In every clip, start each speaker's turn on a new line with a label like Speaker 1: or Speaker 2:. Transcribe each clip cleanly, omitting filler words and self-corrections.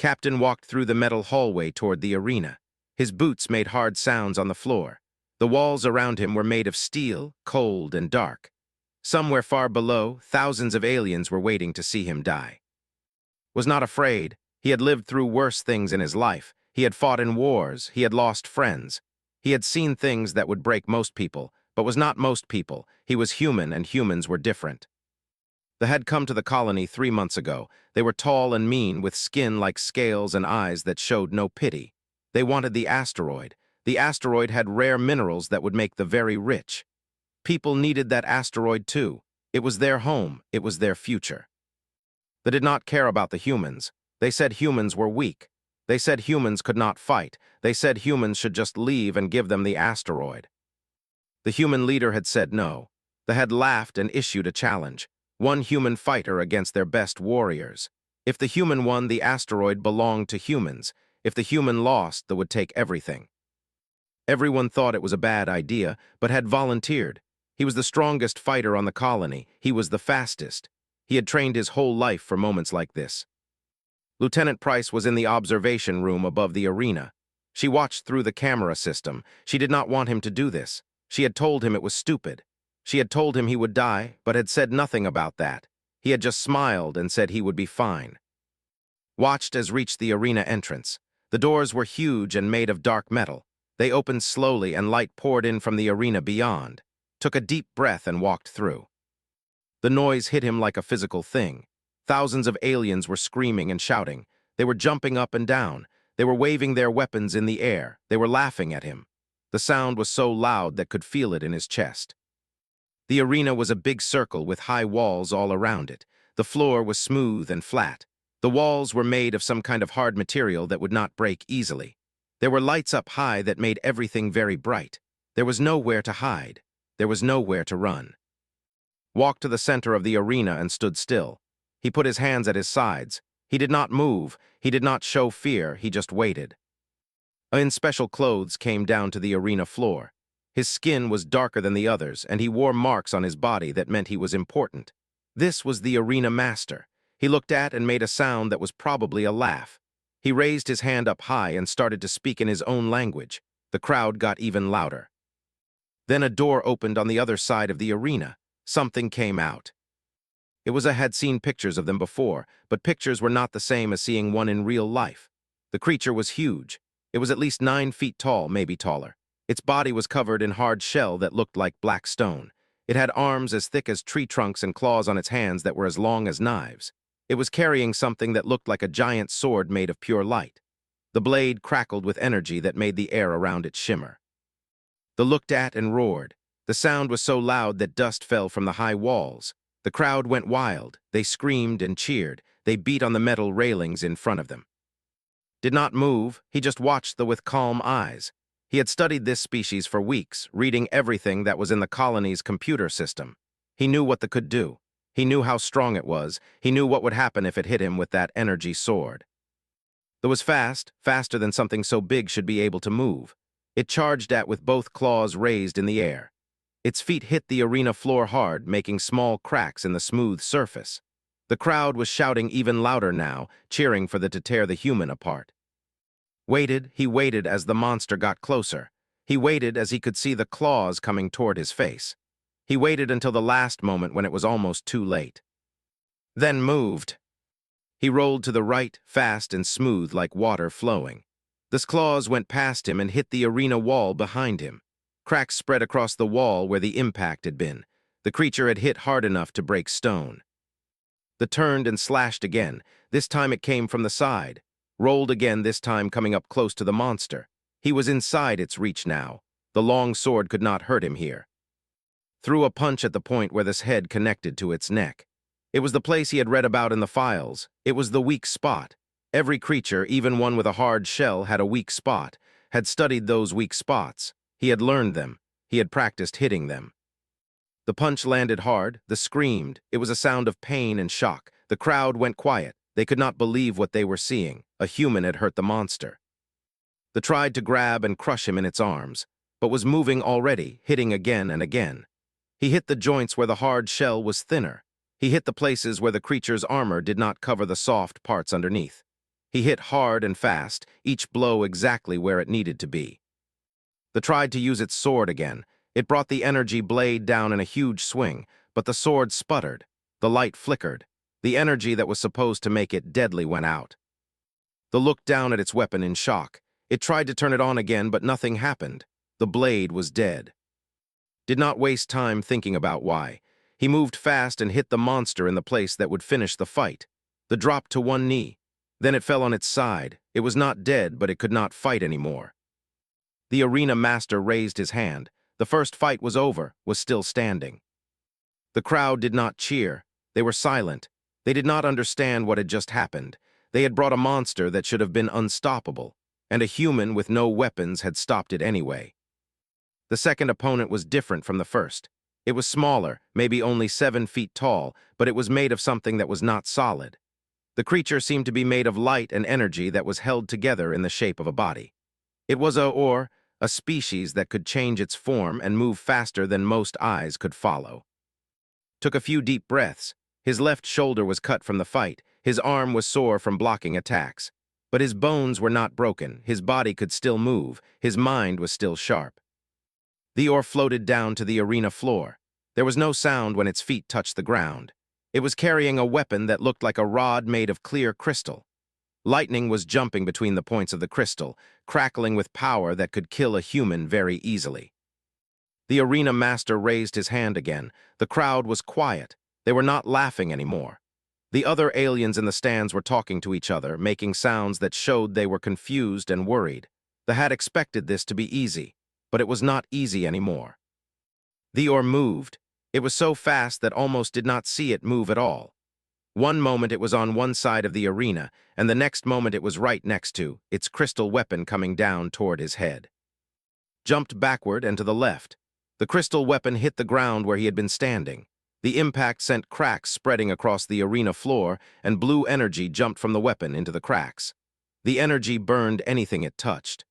Speaker 1: Captain walked through the metal hallway toward the arena. His boots made hard sounds on the floor. The walls around him were made of steel, cold and dark. Somewhere far below, thousands of aliens were waiting to see him die. Was not afraid. He had lived through worse things in his life. He had fought in wars. He had lost friends. He had seen things that would break most people, but was not most people. He was human, and humans were different. They had come to the colony 3 months ago. They were tall and mean, with skin like scales and eyes that showed no pity. They wanted the asteroid. The asteroid had rare minerals that would make the very rich. People needed that asteroid too. It was their home. It was their future. They did not care about the humans. They said humans were weak. They said humans could not fight. They said humans should just leave and give them the asteroid. The human leader had said no. They had laughed and issued a challenge. One human fighter against their best warriors. If the human won, the asteroid belonged to humans. If the human lost, they would take everything. Everyone thought it was a bad idea, but had volunteered. He was the strongest fighter on the colony. He was the fastest. He had trained his whole life for moments like this. Lieutenant Price was in the observation room above the arena. She watched through the camera system. She did not want him to do this. She had told him it was stupid. She had told him he would die, but had said nothing about that. He had just smiled and said he would be fine. Watched as reached the arena entrance. The doors were huge and made of dark metal. They opened slowly and light poured in from the arena beyond. Took a deep breath and walked through. The noise hit him like a physical thing. Thousands of aliens were screaming and shouting. They were jumping up and down. They were waving their weapons in the air. They were laughing at him. The sound was so loud that could feel it in his chest. The arena was a big circle with high walls all around it. The floor was smooth and flat. The walls were made of some kind of hard material that would not break easily. There were lights up high that made everything very bright. There was nowhere to hide. There was nowhere to run. Walked to the center of the arena and stood still. He put his hands at his sides. He did not move. He did not show fear. He just waited. In special clothes came down to the arena floor. His skin was darker than the others, and he wore marks on his body that meant he was important. This was the arena master. He looked at and made a sound that was probably a laugh. He raised his hand up high and started to speak in his own language. The crowd got even louder. Then a door opened on the other side of the arena. Something came out. It was I had seen pictures of them before, but pictures were not the same as seeing one in real life. The creature was huge. It was at least 9 feet tall, maybe taller. Its body was covered in hard shell that looked like black stone. It had arms as thick as tree trunks and claws on its hands that were as long as knives. It was carrying something that looked like a giant sword made of pure light. The blade crackled with energy that made the air around it shimmer. They looked at and roared. The sound was so loud that dust fell from the high walls. The crowd went wild. They screamed and cheered. They beat on the metal railings in front of them. Did not move. He just watched them with calm eyes. He had studied this species for weeks, reading everything that was in the colony's computer system. He knew what they could do. He knew how strong it was. He knew what would happen if it hit him with that energy sword. It was fast, faster than something so big should be able to move. It charged at with both claws raised in the air. Its feet hit the arena floor hard, making small cracks in the smooth surface. The crowd was shouting even louder now, cheering for it to tear the human apart. He waited as the monster got closer. He waited as he could see the claws coming toward his face. He waited until the last moment when it was almost too late. Then moved. He rolled to the right, fast and smooth like water flowing. The claws went past him and hit the arena wall behind him. Cracks spread across the wall where the impact had been. The creature had hit hard enough to break stone. They turned and slashed again. This time it came from the side. Rolled again, this time coming up close to the monster. He was inside its reach now. The long sword could not hurt him here. Threw a punch at the point where this head connected to its neck. It was the place he had read about in the files. It was the weak spot. Every creature, even one with a hard shell, had a weak spot, had studied those weak spots. He had learned them. He had practiced hitting them. The punch landed hard. They screamed. It was a sound of pain and shock. The crowd went quiet. They could not believe what they were seeing. A human had hurt the monster. They tried to grab and crush him in its arms, but was moving already, hitting again and again. He hit the joints where the hard shell was thinner. He hit the places where the creature's armor did not cover the soft parts underneath. He hit hard and fast, each blow exactly where it needed to be. The tried to use its sword again. It brought the energy blade down in a huge swing, but the sword sputtered. The light flickered. The energy that was supposed to make it deadly went out. The looked down at its weapon in shock. It tried to turn it on again, but nothing happened. The blade was dead. Did not waste time thinking about why. He moved fast and hit the monster in the place that would finish the fight. The dropped to one knee. Then it fell on its side. It was not dead, but it could not fight anymore. The arena master raised his hand. The first fight was over, was still standing. The crowd did not cheer. They were silent. They did not understand what had just happened. They had brought a monster that should have been unstoppable, and a human with no weapons had stopped it anyway. The second opponent was different from the first. It was smaller, maybe only 7 feet tall, but it was made of something that was not solid. The creature seemed to be made of light and energy that was held together in the shape of a body. It was a species that could change its form and move faster than most eyes could follow. Took a few deep breaths. His left shoulder was cut from the fight. His arm was sore from blocking attacks. But his bones were not broken. His body could still move. His mind was still sharp. The oar floated down to the arena floor. There was no sound when its feet touched the ground. It was carrying a weapon that looked like a rod made of clear crystal. Lightning was jumping between the points of the crystal, crackling with power that could kill a human very easily. The arena master raised his hand again. The crowd was quiet. They were not laughing anymore. The other aliens in the stands were talking to each other, making sounds that showed they were confused and worried. They had expected this to be easy, but it was not easy anymore. The oar moved. It was so fast that almost did not see it move at all. One moment it was on one side of the arena, and the next moment it was right next to, its crystal weapon coming down toward his head. Jumped backward and to the left. The crystal weapon hit the ground where he had been standing. The impact sent cracks spreading across the arena floor, and blue energy jumped from the weapon into the cracks. The energy burned anything it touched.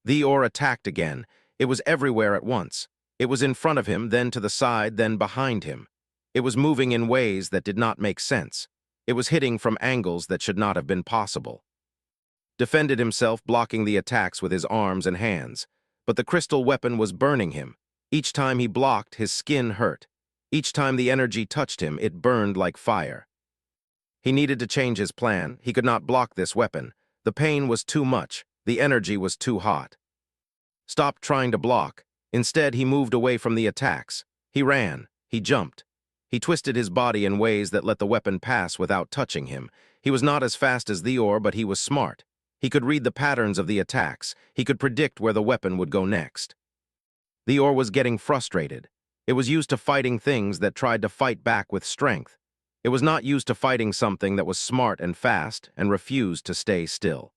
Speaker 1: The oar attacked again. It was everywhere at once. It was in front of him, then to the side, then behind him. It was moving in ways that did not make sense. It was hitting from angles that should not have been possible. Defended himself, blocking the attacks with his arms and hands. But the crystal weapon was burning him. Each time he blocked, his skin hurt. Each time the energy touched him, it burned like fire. He needed to change his plan. He could not block this weapon. The pain was too much. The energy was too hot. Stopped trying to block. Instead, he moved away from the attacks. He ran. He jumped. He twisted his body in ways that let the weapon pass without touching him. He was not as fast as the oar, but he was smart. He could read the patterns of the attacks. He could predict where the weapon would go next. The oar was getting frustrated. It was used to fighting things that tried to fight back with strength. It was not used to fighting something that was smart and fast and refused to stay still.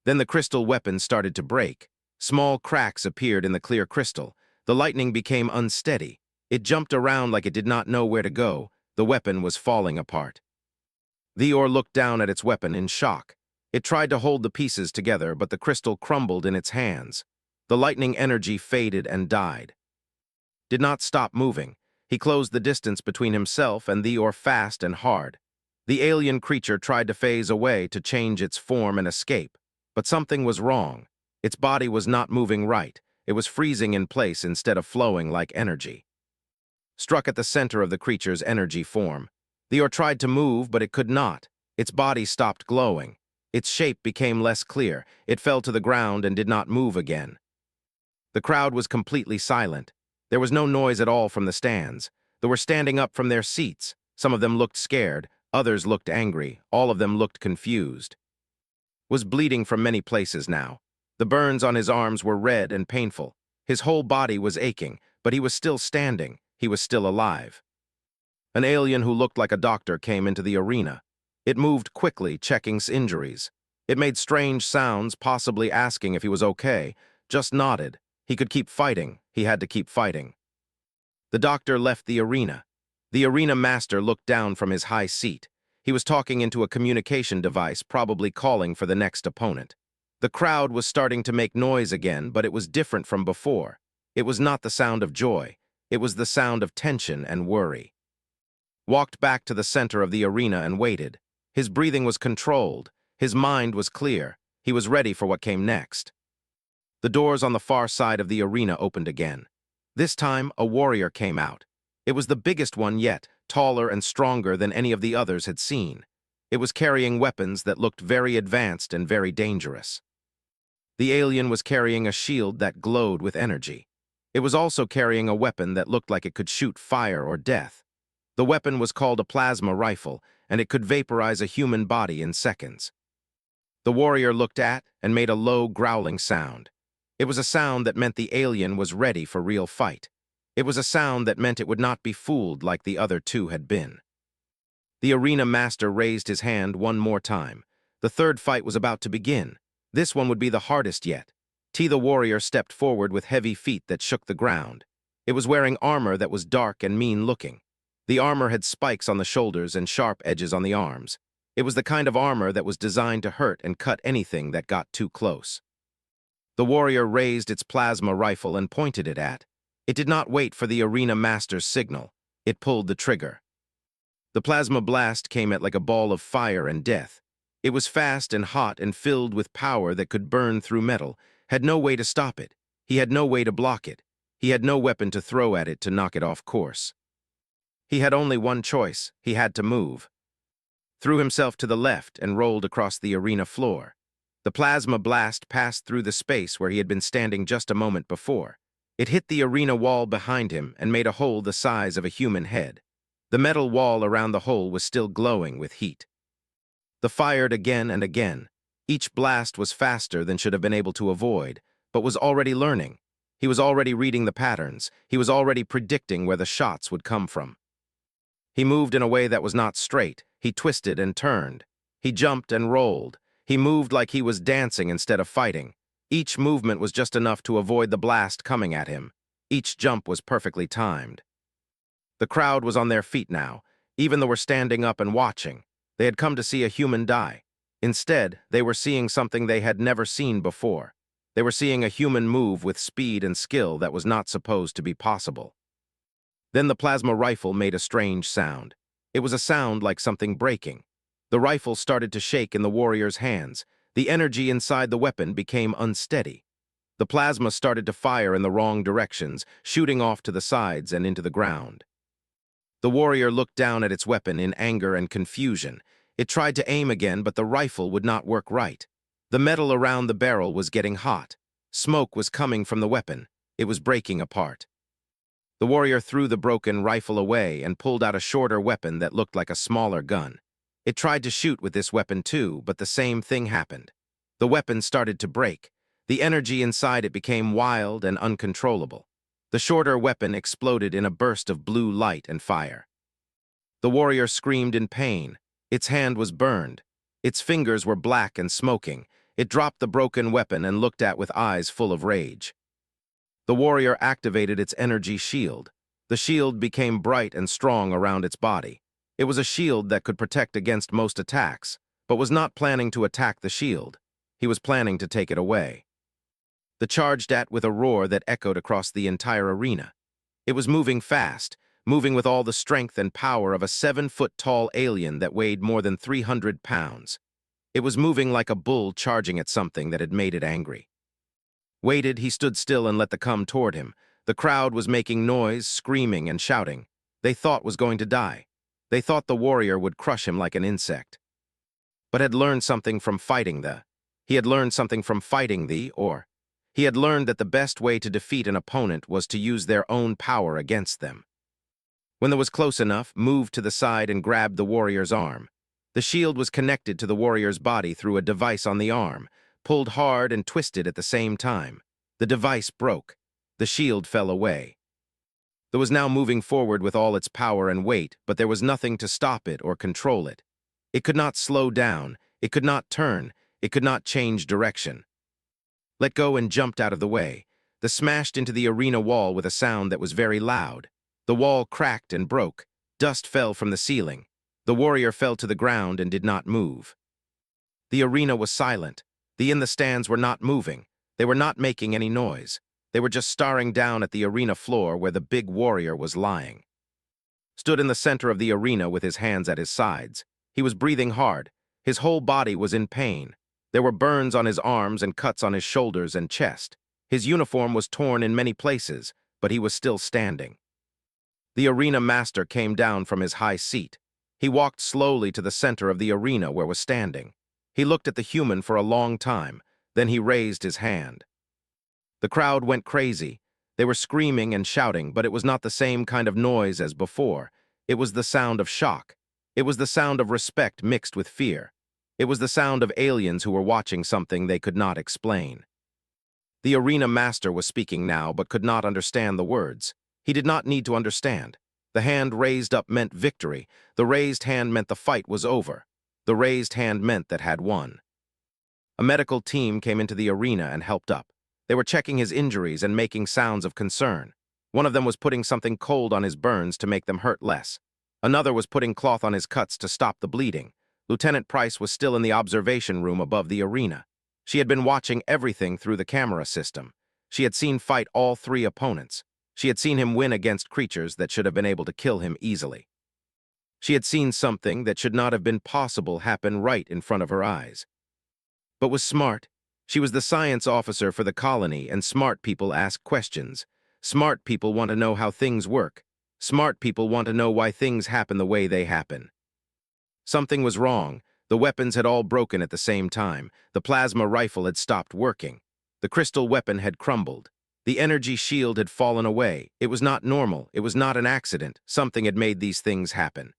Speaker 1: Then the crystal weapon started to break. Small cracks appeared in the clear crystal. The lightning became unsteady. It jumped around like it did not know where to go. The weapon was falling apart. The oar looked down at its weapon in shock. It tried to hold the pieces together, but the crystal crumbled in its hands. The lightning energy faded and died. Did not stop moving. He closed the distance between himself and the oar fast and hard. The alien creature tried to phase away to change its form and escape. But something was wrong. Its body was not moving right. It was freezing in place instead of flowing like energy. Struck at the center of the creature's energy form. The oar tried to move, but it could not. Its body stopped glowing. Its shape became less clear. It fell to the ground and did not move again. The crowd was completely silent. There was no noise at all from the stands. They were standing up from their seats. Some of them looked scared. Others looked angry. All of them looked confused. Was bleeding from many places now. The burns on his arms were red and painful. His whole body was aching, but he was still standing. He was still alive. An alien who looked like a doctor came into the arena. It moved quickly, checking injuries. It made strange sounds, possibly asking if he was okay, just nodded. He could keep fighting. He had to keep fighting. The doctor left the arena. The arena master looked down from his high seat. He was talking into a communication device, probably calling for the next opponent. The crowd was starting to make noise again, but it was different from before. It was not the sound of joy. It was the sound of tension and worry. Walked back to the center of the arena and waited. His breathing was controlled. His mind was clear. He was ready for what came next. The doors on the far side of the arena opened again. This time, a warrior came out. It was the biggest one yet, taller and stronger than any of the others had seen. It was carrying weapons that looked very advanced and very dangerous. The alien was carrying a shield that glowed with energy. It was also carrying a weapon that looked like it could shoot fire or death. The weapon was called a plasma rifle, and it could vaporize a human body in seconds. The warrior looked at and made a low, growling sound. It was a sound that meant the alien was ready for real fight. It was a sound that meant it would not be fooled like the other two had been. The arena master raised his hand one more time. The third fight was about to begin. This one would be the hardest yet. T the warrior stepped forward with heavy feet that shook the ground. It was wearing armor that was dark and mean-looking. The armor had spikes on the shoulders and sharp edges on the arms. It was the kind of armor that was designed to hurt and cut anything that got too close. The warrior raised its plasma rifle and pointed it at. It did not wait for the arena master's signal. It pulled the trigger. The plasma blast came at like a ball of fire and death. It was fast and hot and filled with power that could burn through metal, had no way to stop it. He had no way to block it. He had no weapon to throw at it to knock it off course. He had only one choice. He had to move. Threw himself to the left and rolled across the arena floor. The plasma blast passed through the space where he had been standing just a moment before. It hit the arena wall behind him and made a hole the size of a human head. The metal wall around the hole was still glowing with heat. The fired again and again. Each blast was faster than should have been able to avoid, but was already learning. He was already reading the patterns. He was already predicting where the shots would come from. He moved in a way that was not straight. He twisted and turned. He jumped and rolled. He moved like he was dancing instead of fighting. Each movement was just enough to avoid the blast coming at him. Each jump was perfectly timed. The crowd was on their feet now. Even though they were standing up and watching. They had come to see a human die. Instead, they were seeing something they had never seen before. They were seeing a human move with speed and skill that was not supposed to be possible. Then the plasma rifle made a strange sound. It was a sound like something breaking. The rifle started to shake in the warrior's hands. The energy inside the weapon became unsteady. The plasma started to fire in the wrong directions, shooting off to the sides and into the ground. The warrior looked down at its weapon in anger and confusion. It tried to aim again, but the rifle would not work right. The metal around the barrel was getting hot. Smoke was coming from the weapon. It was breaking apart. The warrior threw the broken rifle away and pulled out a shorter weapon that looked like a smaller gun. It tried to shoot with this weapon too, but the same thing happened. The weapon started to break. The energy inside it became wild and uncontrollable. The shorter weapon exploded in a burst of blue light and fire. The warrior screamed in pain. Its hand was burned. Its fingers were black and smoking. It dropped the broken weapon and looked at with eyes full of rage. The warrior activated its energy shield. The shield became bright and strong around its body. It was a shield that could protect against most attacks, but was not planning to attack the shield. He was planning to take it away. The charged at with a roar that echoed across the entire arena. It was moving fast, moving with all the strength and power of a 7-foot-tall alien that weighed more than 300 pounds. It was moving like a bull charging at something that had made it angry. Waited, he stood still and let the come toward him. The crowd was making noise, screaming and shouting. They thought was going to die. They thought the warrior would crush him like an insect. But had learned something from fighting He had learned something from fighting He had learned that the best way to defeat an opponent was to use their own power against them. When it was close enough, moved to the side and grabbed the warrior's arm. The shield was connected to the warrior's body through a device on the arm, pulled hard and twisted at the same time. The device broke. The shield fell away. It was now moving forward with all its power and weight, but there was nothing to stop it or control it. It could not slow down. It could not turn. It could not change direction. Let go and jumped out of the way. The smashed into the arena wall with a sound that was very loud. The wall cracked and broke. Dust fell from the ceiling. The warrior fell to the ground and did not move. The arena was silent. The in the stands were not moving. They were not making any noise. They were just staring down at the arena floor where the big warrior was lying. Stood in the center of the arena with his hands at his sides. He was breathing hard. His whole body was in pain. There were burns on his arms and cuts on his shoulders and chest. His uniform was torn in many places, but he was still standing. The arena master came down from his high seat. He walked slowly to the center of the arena where was standing. He looked at the human for a long time, then he raised his hand. The crowd went crazy. They were screaming and shouting, but it was not the same kind of noise as before. It was the sound of shock. It was the sound of respect mixed with fear. It was the sound of aliens who were watching something they could not explain. The arena master was speaking now, but could not understand the words. He did not need to understand. The hand raised up meant victory. The raised hand meant the fight was over. The raised hand meant that had won. A medical team came into the arena and helped up. They were checking his injuries and making sounds of concern. One of them was putting something cold on his burns to make them hurt less. Another was putting cloth on his cuts to stop the bleeding. Lieutenant Price was still in the observation room above the arena. She had been watching everything through the camera system. She had seen fight all three opponents. She had seen him win against creatures that should have been able to kill him easily. She had seen something that should not have been possible happen right in front of her eyes. But was smart. She was the science officer for the colony, and smart people ask questions. Smart people want to know how things work. Smart people want to know why things happen the way they happen. Something was wrong. The weapons had all broken at the same time. The plasma rifle had stopped working. The crystal weapon had crumbled. The energy shield had fallen away. It was not normal. It was not an accident. Something had made these things happen.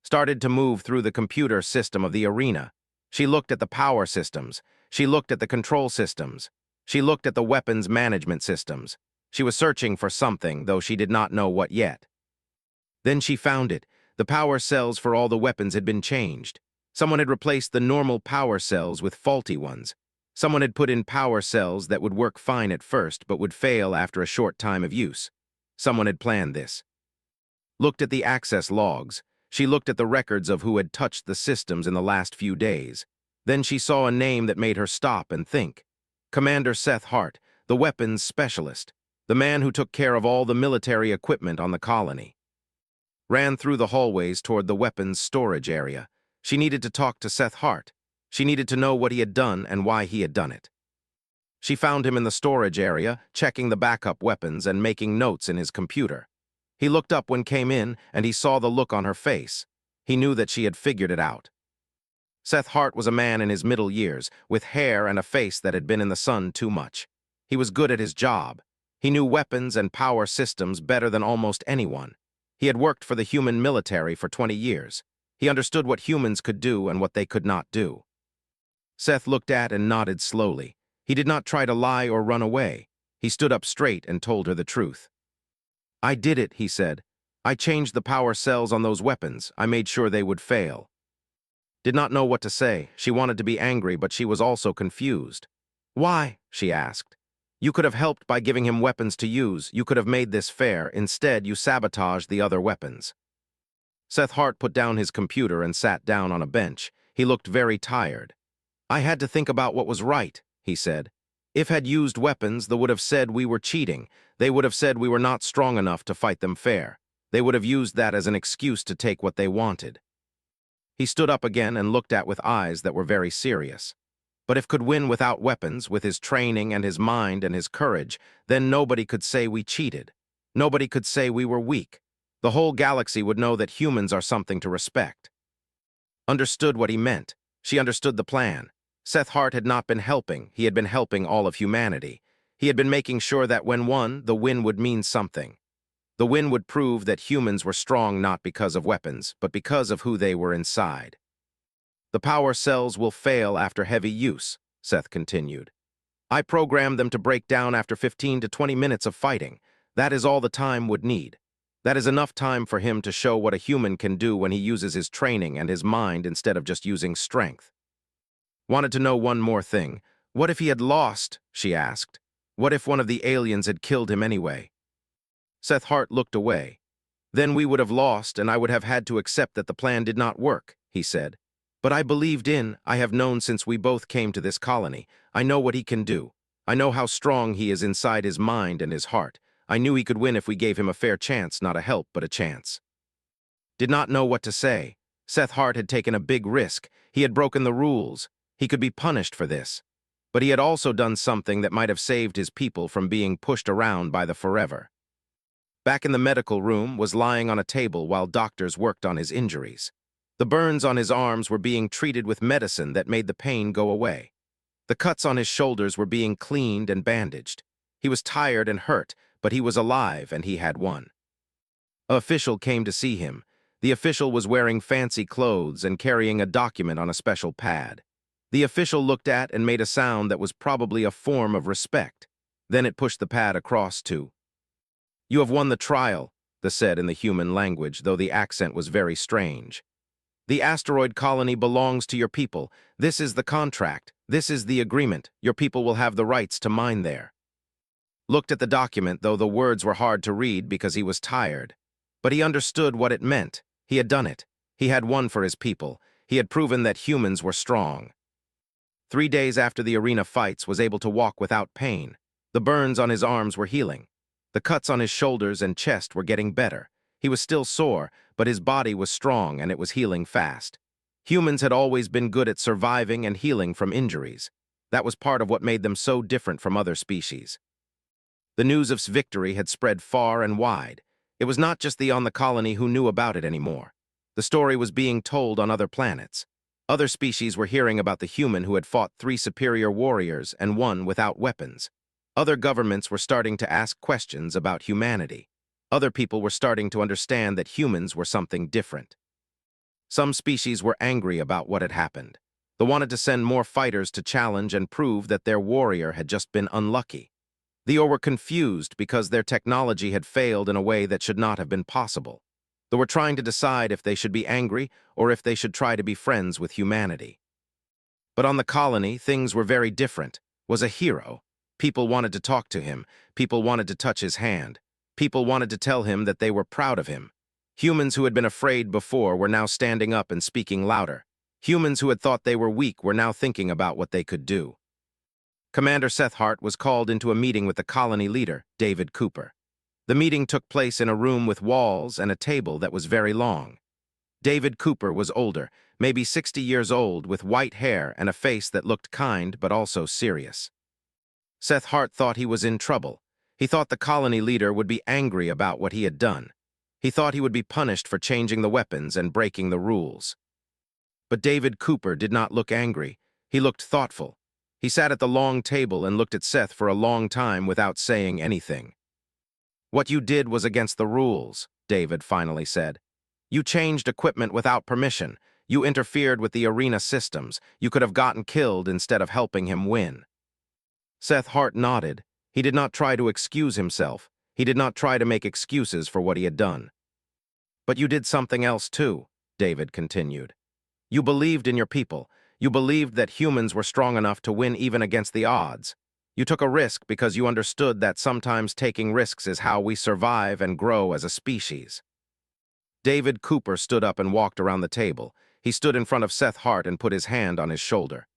Speaker 1: Started to move through the computer system of the arena. She looked at the power systems. She looked at the control systems. She looked at the weapons management systems. She was searching for something, though she did not know what yet. Then she found it. The power cells for all the weapons had been changed. Someone had replaced the normal power cells with faulty ones. Someone had put in power cells that would work fine at first, but would fail after a short time of use. Someone had planned this. Looked at the access logs. She looked at the records of who had touched the systems in the last few days. Then she saw a name that made her stop and think. Commander Seth Hart, the weapons specialist, the man who took care of all the military equipment on the colony. Ran through the hallways toward the weapons storage area. She needed to talk to Seth Hart. She needed to know what he had done and why he had done it. She found him in the storage area, checking the backup weapons and making notes in his computer. He looked up when came in, and he saw the look on her face. He knew that she had figured it out. Seth Hart was a man in his middle years, with hair and a face that had been in the sun too much. He was good at his job. He knew weapons and power systems better than almost anyone. He had worked for the human military for 20 years. He understood what humans could do and what they could not do. Seth looked at and nodded slowly. He did not try to lie or run away. He stood up straight and told her the truth. "I did it," he said. "I changed the power cells on those weapons. I made sure they would fail." Did not know what to say. She wanted to be angry, but she was also confused. "Why?" she asked. "You could have helped by giving him weapons to use. You could have made this fair. Instead, you sabotaged the other weapons." Seth Hart put down his computer and sat down on a bench. He looked very tired. "I had to think about what was right," he said. "If had used weapons, they would have said we were cheating. They would have said we were not strong enough to fight them fair. They would have used that as an excuse to take what they wanted." He stood up again and looked at with eyes that were very serious. But if could win without weapons, with his training and his mind and his courage, then nobody could say we cheated. Nobody could say we were weak. The whole galaxy would know that humans are something to respect. Understood what he meant. She understood the plan. Seth Hart had not been helping. He had been helping all of humanity. He had been making sure that when won, the win would mean something. The win would prove that humans were strong not because of weapons, but because of who they were inside. "The power cells will fail after heavy use," Seth continued. "I programmed them to break down after 15 to 20 minutes of fighting. That is all the time would need. That is enough time for him to show what a human can do when he uses his training and his mind instead of just using strength." Wanted to know one more thing. What if he had lost, she asked. What if one of the aliens had killed him anyway? Seth Hart looked away. "Then we would have lost, and I would have had to accept that the plan did not work," he said. "But I believed I have known since we both came to this colony. I know what he can do. I know how strong he is inside his mind and his heart. I knew he could win if we gave him a fair chance, not a help, but a chance." Did not know what to say. Seth Hart had taken a big risk. He had broken the rules. He could be punished for this. But he had also done something that might have saved his people from being pushed around by the Forever. Back in the medical room was lying on a table while doctors worked on his injuries. The burns on his arms were being treated with medicine that made the pain go away. The cuts on his shoulders were being cleaned and bandaged. He was tired and hurt, but he was alive and he had won. An official came to see him. The official was wearing fancy clothes and carrying a document on a special pad. The official looked at and made a sound that was probably a form of respect. Then it pushed the pad across to, "You have won the trial," they said in the human language, though the accent was very strange. "The asteroid colony belongs to your people. This is the contract. This is the agreement. Your people will have the rights to mine there." Looked at the document, though the words were hard to read because he was tired. But he understood what it meant. He had done it. He had won for his people. He had proven that humans were strong. 3 days after the arena fights, was able to walk without pain. The burns on his arms were healing. The cuts on his shoulders and chest were getting better. He was still sore, but his body was strong and it was healing fast. Humans had always been good at surviving and healing from injuries. That was part of what made them so different from other species. The news of victory had spread far and wide. It was not just the on the colony who knew about it anymore. The story was being told on other planets. Other species were hearing about the human who had fought 3 superior warriors and won without weapons. Other governments were starting to ask questions about humanity. Other people were starting to understand that humans were something different. Some species were angry about what had happened. They wanted to send more fighters to challenge and prove that their warrior had just been unlucky. They were confused because their technology had failed in a way that should not have been possible. They were trying to decide if they should be angry or if they should try to be friends with humanity. But on the colony, things were very different. Was a hero. People wanted to talk to him. People wanted to touch his hand. People wanted to tell him that they were proud of him. Humans who had been afraid before were now standing up and speaking louder. Humans who had thought they were weak were now thinking about what they could do. Commander Seth Hart was called into a meeting with the colony leader, David Cooper. The meeting took place in a room with walls and a table that was very long. David Cooper was older, maybe 60 years old, with white hair and a face that looked kind but also serious. Seth Hart thought he was in trouble. He thought the colony leader would be angry about what he had done. He thought he would be punished for changing the weapons and breaking the rules. But David Cooper did not look angry. He looked thoughtful. He sat at the long table and looked at Seth for a long time without saying anything. "What you did was against the rules," David finally said. "You changed equipment without permission. You interfered with the arena systems. You could have gotten killed instead of helping him win." Seth Hart nodded. He did not try to excuse himself. He did not try to make excuses for what he had done. "But you did something else too," David continued. "You believed in your people. You believed that humans were strong enough to win even against the odds. You took a risk because you understood that sometimes taking risks is how we survive and grow as a species." David Cooper stood up and walked around the table. He stood in front of Seth Hart and put his hand on his shoulder.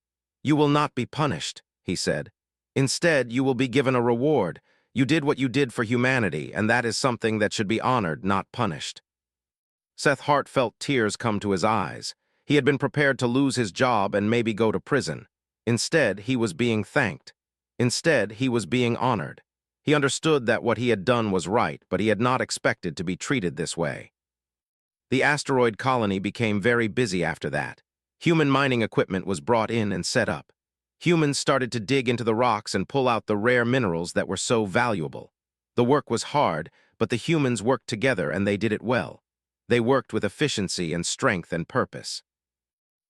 Speaker 1: "You will not be punished," he said. "Instead, you will be given a reward. You did what you did for humanity, and that is something that should be honored, not punished." Seth Hart felt tears come to his eyes. He had been prepared to lose his job and maybe go to prison. Instead, he was being thanked. Instead, he was being honored. He understood that what he had done was right, but he had not expected to be treated this way. The asteroid colony became very busy after that. Human mining equipment was brought in and set up. Humans started to dig into the rocks and pull out the rare minerals that were so valuable. The work was hard, but the humans worked together and they did it well. They worked with efficiency and strength and purpose.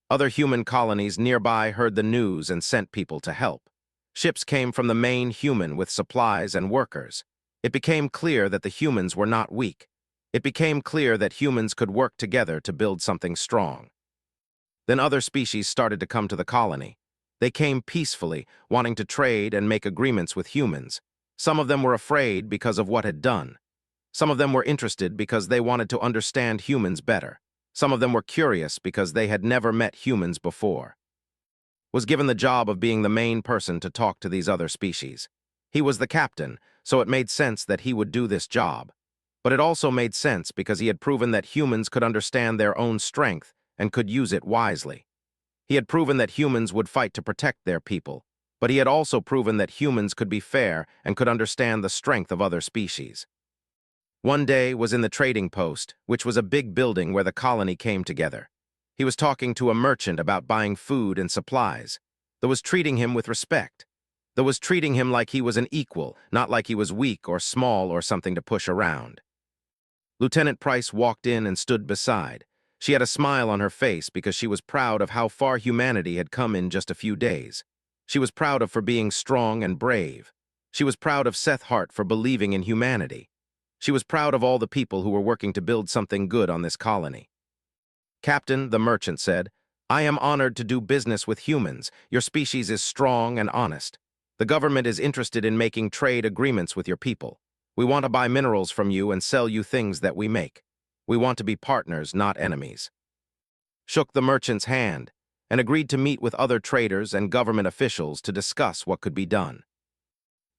Speaker 1: Other human colonies nearby heard the news and sent people to help. Ships came from the main human with supplies and workers. It became clear that the humans were not weak. It became clear that humans could work together to build something strong. Then other species started to come to the colony. They came peacefully, wanting to trade and make agreements with humans. Some of them were afraid because of what had done. Some of them were interested because they wanted to understand humans better. Some of them were curious because they had never met humans before. Was given the job of being the main person to talk to these other species. He was the captain, so it made sense that he would do this job. But it also made sense because he had proven that humans could understand their own strength and could use it wisely. He had proven that humans would fight to protect their people, but he had also proven that humans could be fair and could understand the strength of other species. One day was in the trading post, which was a big building where the colony came together. He was talking to a merchant about buying food and supplies. That was treating him with respect. That was treating him like he was an equal, not like he was weak or small or something to push around. Lieutenant Price walked in and stood beside. She had a smile on her face because she was proud of how far humanity had come in just a few days. She was proud of for being strong and brave. She was proud of Seth Hart for believing in humanity. She was proud of all the people who were working to build something good on this colony. "Captain," the merchant said, "I am honored to do business with humans. Your species is strong and honest. The government is interested in making trade agreements with your people. We want to buy minerals from you and sell you things that we make. We want to be partners, not enemies." Shook the merchant's hand and agreed to meet with other traders and government officials to discuss what could be done.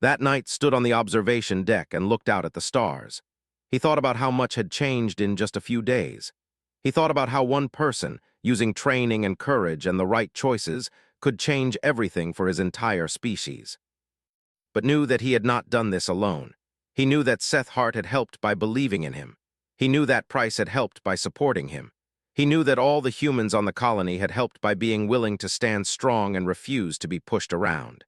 Speaker 1: That night stood on the observation deck and looked out at the stars. He thought about how much had changed in just a few days. He thought about how one person, using training and courage and the right choices, could change everything for his entire species. But knew that he had not done this alone. He knew that Seth Hart had helped by believing in him. He knew that Price had helped by supporting him. He knew that all the humans on the colony had helped by being willing to stand strong and refuse to be pushed around.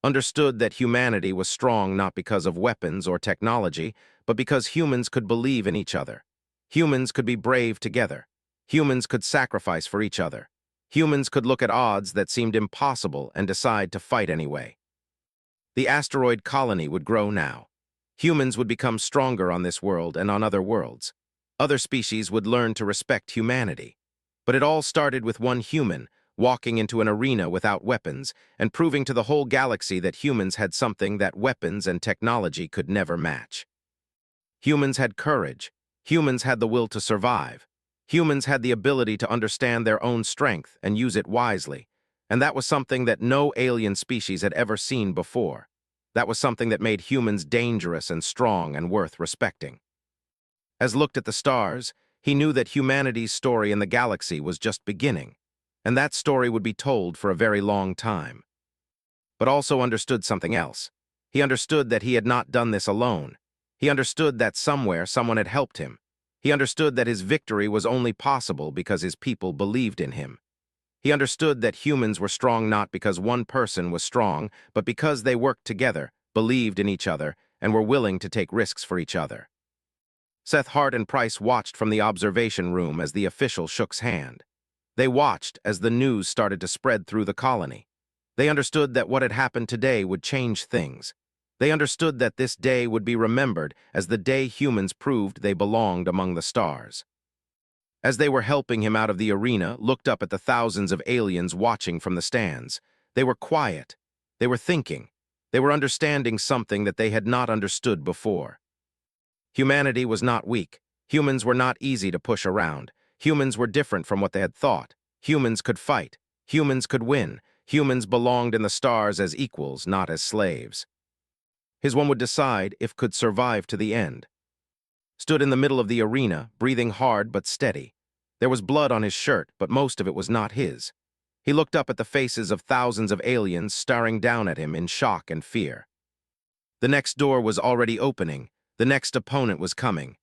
Speaker 1: Understood that humanity was strong not because of weapons or technology, but because humans could believe in each other. Humans could be brave together. Humans could sacrifice for each other. Humans could look at odds that seemed impossible and decide to fight anyway. The asteroid colony would grow now. Humans would become stronger on this world and on other worlds. Other species would learn to respect humanity. But it all started with one human walking into an arena without weapons and proving to the whole galaxy that humans had something that weapons and technology could never match. Humans had courage. Humans had the will to survive. Humans had the ability to understand their own strength and use it wisely. And that was something that no alien species had ever seen before. That was something that made humans dangerous and strong and worth respecting. As looked at the stars, he knew that humanity's story in the galaxy was just beginning, and that story would be told for a very long time. But also understood something else. He understood that he had not done this alone. He understood that somewhere someone had helped him. He understood that his victory was only possible because his people believed in him. He understood that humans were strong not because one person was strong, but because they worked together, believed in each other, and were willing to take risks for each other. Seth Hart and Price watched from the observation room as the official shook hand. They watched as the news started to spread through the colony. They understood that what had happened today would change things. They understood that this day would be remembered as the day humans proved they belonged among the stars. As they were helping him out of the arena, looked up at the thousands of aliens watching from the stands. They were quiet. They were thinking. They were understanding something that they had not understood before. Humanity was not weak. Humans were not easy to push around. Humans were different from what they had thought. Humans could fight. Humans could win. Humans belonged in the stars as equals, not as slaves. His one would decide if could survive to the end. Stood in the middle of the arena, breathing hard but steady. There was blood on his shirt, but most of it was not his. He looked up at the faces of thousands of aliens staring down at him in shock and fear. The next door was already opening. The next opponent was coming.